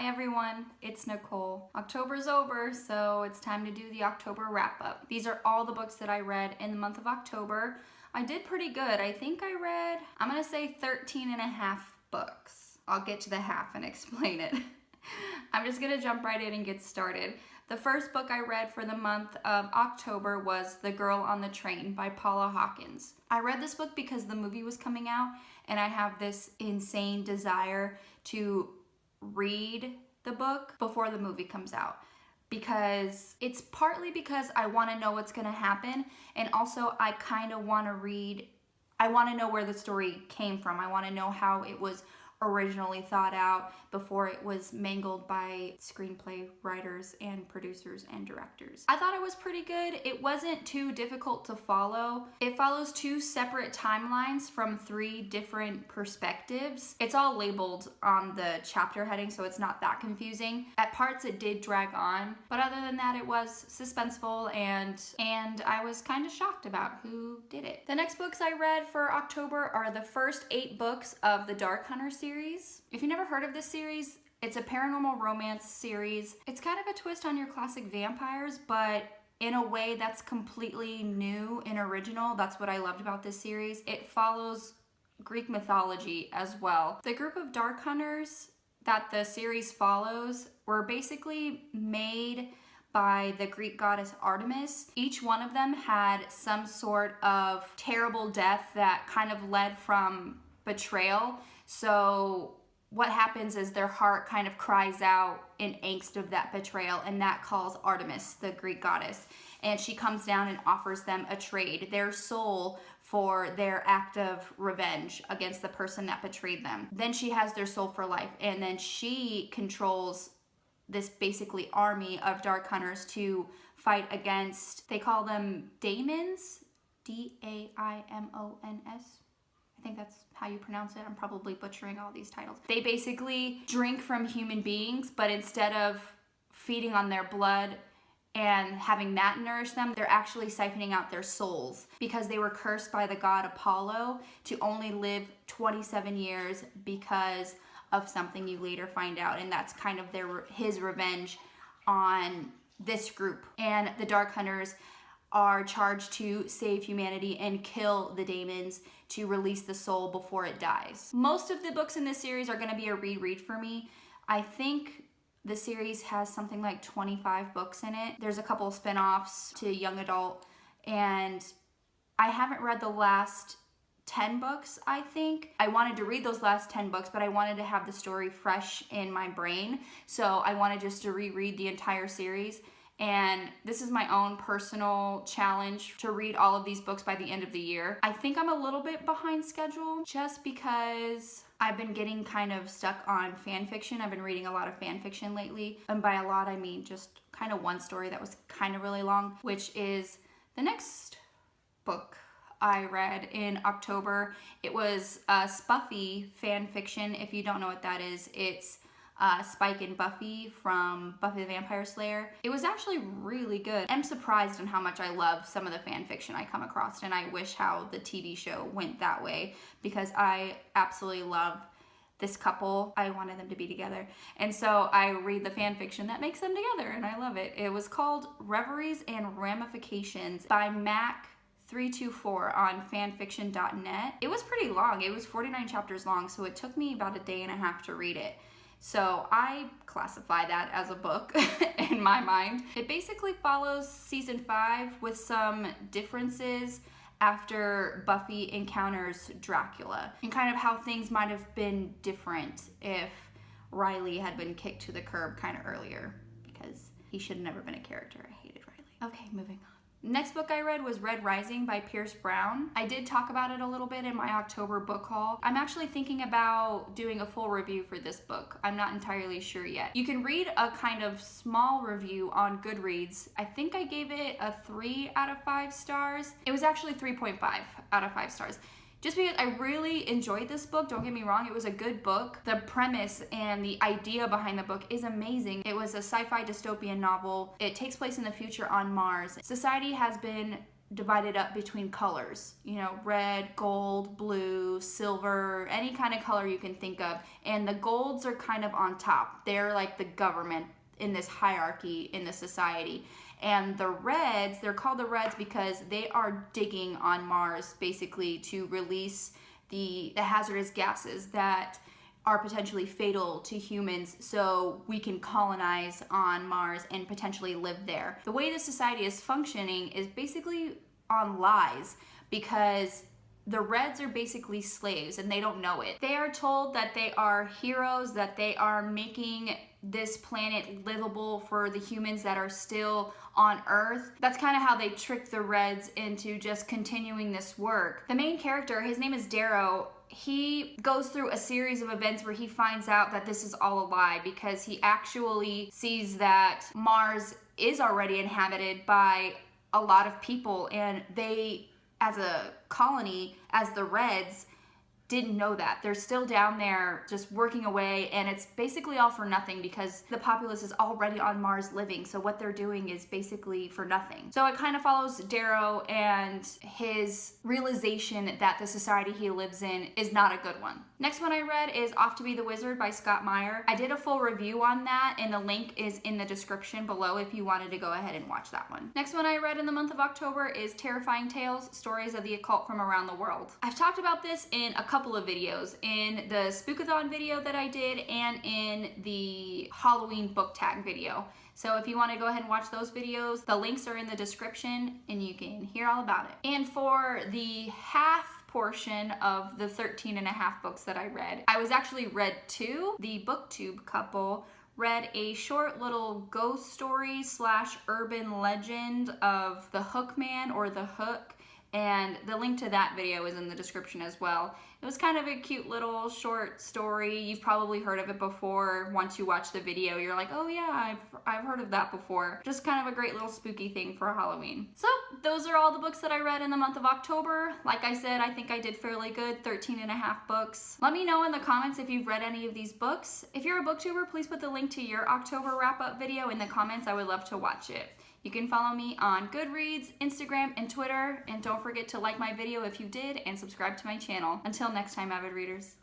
Hi everyone, it's Nicole. October's over, so it's time to do the October wrap-up. These are all the books that I read in the month of October. I did pretty good. I think I read, I'm gonna say 13 and a half books. I'll get to the half and explain it. I'm just gonna jump right in and get started. The first book I read for the month of October was The Girl on the Train by Paula Hawkins. I read this book because the movie was coming out and I have this insane desire to read the book before the movie comes out, because it's partly because I want to know what's going to happen, and also I kind of want to read, I want to know where the story came from. I want to know how it was originally thought out before it was mangled by screenplay writers and producers and directors. I thought it was pretty good. It wasn't too difficult to follow. It follows two separate timelines from three different perspectives. It's all labeled on the chapter heading, so it's not that confusing. At parts it did drag on, but other than that it was suspenseful, and I was kind of shocked about who did it. The next books I read for October are the first 8 books of the Dark Hunter series. If you've never heard of this series, it's a paranormal romance series. It's kind of a twist on your classic vampires, but in a way that's completely new and original. That's what I loved about this series. It follows Greek mythology as well. The group of Dark Hunters that the series follows were basically made by the Greek goddess Artemis. Each one of them had some sort of terrible death that kind of led from betrayal. So what happens is their heart kind of cries out in angst of that betrayal, and that calls Artemis, the Greek goddess. And she comes down and offers them a trade, their soul for their act of revenge against the person that betrayed them. Then she has their soul for life, and then she controls this basically army of Dark Hunters to fight against, they call them daemons, D-A-I-M-O-N-S. I think that's how you pronounce it. I'm probably butchering all these titles. They basically drink from human beings, but instead of feeding on their blood and having that nourish them, they're actually siphoning out their souls, because they were cursed by the god Apollo to only live 27 years because of something you later find out, and that's kind of his revenge on this group. And the Dark Hunters are charged to save humanity and kill the daemons to release the soul before it dies. Most of the books in this series are going to be a reread for me. I think the series has something like 25 books in it. There's a couple of spin-offs to young adult, and I haven't read the last 10 books, I think. I wanted to read those last 10 books, but I wanted to have the story fresh in my brain, so I wanted just to reread the entire series. And this is my own personal challenge to read all of these books by the end of the year. I think I'm a little bit behind schedule just because I've been getting kind of stuck on fan fiction. I've been reading a lot of fan fiction lately. And by a lot, I mean just kind of one story that was kind of really long, which is the next book I read in October. It was Spuffy fan fiction. If you don't know what that is, it's Spike and Buffy from Buffy the Vampire Slayer. It was actually really good. I'm surprised on how much I love some of the fan fiction I come across, and I wish how the TV show went that way, because I absolutely love this couple. I wanted them to be together, and so I read the fan fiction that makes them together, and I love it. It was called Reveries and Ramifications by Mac324 on fanfiction.net. It was pretty long. It was 49 chapters long, so it took me about a day and a half to read it. So I classify that as a book in my mind. It basically follows season 5 with some differences after Buffy encounters Dracula, and kind of how things might have been different if Riley had been kicked to the curb kind of earlier, because he should have never been a character. I hated Riley. Okay, moving on. Next book I read was Rising by Pierce Brown. I did talk about it a little bit in my October book haul. I'm actually thinking about doing a full review for this book. I'm not entirely sure yet. You can read a kind of small review on Goodreads. I think I gave it a 3 out of 5 stars. It was actually 3.5 out of 5 stars. Just because I really enjoyed this book, don't get me wrong, it was a good book. The premise and the idea behind the book is amazing. It was a sci-fi dystopian novel. It takes place in the future on Mars. Society has been divided up between colors, you know, red, gold, blue, silver, any kind of color you can think of. And the golds are kind of on top. They're like the government in this hierarchy in the society. And the reds, they're called the reds because they are digging on Mars basically to release the hazardous gases that are potentially fatal to humans so we can colonize on Mars and potentially live there. The way the society is functioning is basically on lies because the reds are basically slaves and they don't know it. They are told that they are heroes, that they are making this planet livable for the humans that are still on Earth. That's kind of how they trick the reds into just continuing this work. The main character, his name is Darrow. He goes through a series of events where he finds out that this is all a lie because he actually sees that Mars is already inhabited by a lot of people, and they, as a colony, as the Reds, didn't know that. They're still down there just working away, and it's basically all for nothing because the populace is already on Mars living, so what they're doing is basically for nothing. So it kind of follows Darrow and his realization that the society he lives in is not a good one. Next one I read is Off to Be the Wizard by Scott Meyer. I did a full review on that, and the link is in the description below if you wanted to go ahead and watch that one. Next one I read in the month of October is Terrifying Tales, Stories of the Occult from Around the World. I've talked about this in a couple of videos, in the Spookathon video that I did and in the Halloween book tag video. So if you want to go ahead and watch those videos, the links are in the description and you can hear all about it. And for the half portion of the 13 and a half books that I read, I was actually read two. The Booktube Couple read a short little ghost story / urban legend of the Hook Man or the Hook, and the link to that video is in the description as well. It was kind of a cute little short story. You've probably heard of it before. Once you watch the video, you're like, oh yeah, I've heard of that before. Just kind of a great little spooky thing for Halloween. So those are all the books that I read in the month of October. Like I said, I think I did fairly good, 13 and a half books. Let me know in the comments if you've read any of these books. If you're a booktuber, please put the link to your October wrap-up video in the comments. I would love to watch it. You can follow me on Goodreads, Instagram, and Twitter. And don't forget to like my video if you did and subscribe to my channel. Until next time, avid readers.